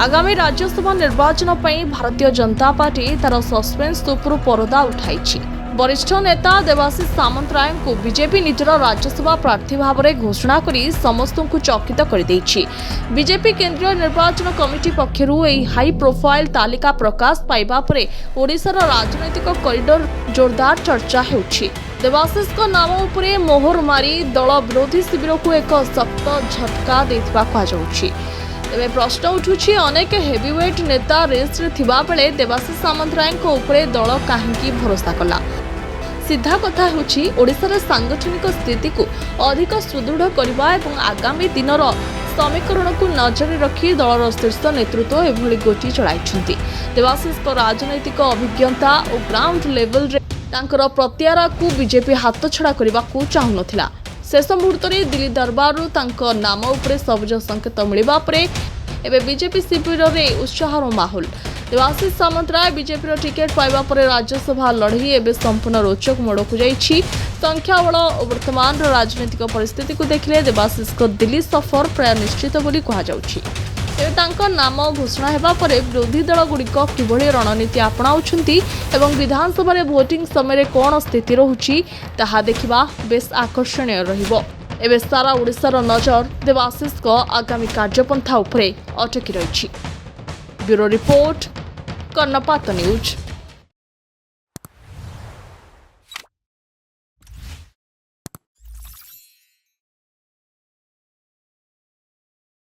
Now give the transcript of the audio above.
आगामी राज्यसभा निर्वाचन पर भारतीय जनता पार्टी तार सस्पेन्स उपरू परदा उठाई। वरिष्ठ नेता देबाशिष सामंतराय को बीजेपी निजर राज्यसभा प्रार्थी भाव में घोषणा कर समस्त को चकित कर बीजेपी केंद्रीय निर्वाचन कमिटी पक्षर हाई प्रोफाइल तालिका प्रकाश पाइबा परे ओडिशार राजनैतिक कॉरिडोर जोरदार चर्चा होउछि। देबाशिष नाम उपरे मोहर मारी दल विरोधी शिविर को एक शक्त झटका देथिबा कहुछि। तेज प्रश्न उठुछि, अनेक हेवीवेट नेता रेस रे थिबा बेले देबाशिष सामंतराय उपरे दल काहेकि भरोसा कला। सीधा कथा होछि, ओडिशार सांगठनिक स्थिति को अधिक सुदृढ़ करबा एवं आगामी दिनर समीकरण को नजर रखी दलर शीर्ष नेतृत्व एभली गोटी चलाइछन्ति। देबाशिष राजनैतिक अभिज्ञता और ग्राउंड लेवल रे तांकर प्रत्यारा को बीजेपी हाथ छड़ा करबा को चाहु नथिला। शेष मुहूर्त में दिल्ली दरबार नाम उपरे सबुज संकेत मिलवा एवं बीजेपी शिविर में उत्साहर माहौल। देबाशिष सामंतराय बीजेपी टिकेट पाइबा परे राज्यसभा लड़ई एवं संपूर्ण रोचक मोड़ को जाइछि। संख्याबल और वर्तमान राजनीतिक परिस्थिति को देखिले देबाशिष को दिल्ली सफर प्राय निश्चित बोली कहुछि। नाम घोषणा होगा पर विरोधी दल गुड़िक किभली रणनीति आपणाउछन्ति एवं विधानसभा रे भोटिंग समय कौन स्थिति रहुछि ताहा देखिबा बेस आकर्षणीय रहिबो। एबे सारा ओडिशार नजर देबाशिष को आगामी कार्यपंथा उपरे अटकी रहिछि। ब्यूरो रिपोर्ट कर्णपात न्यूज।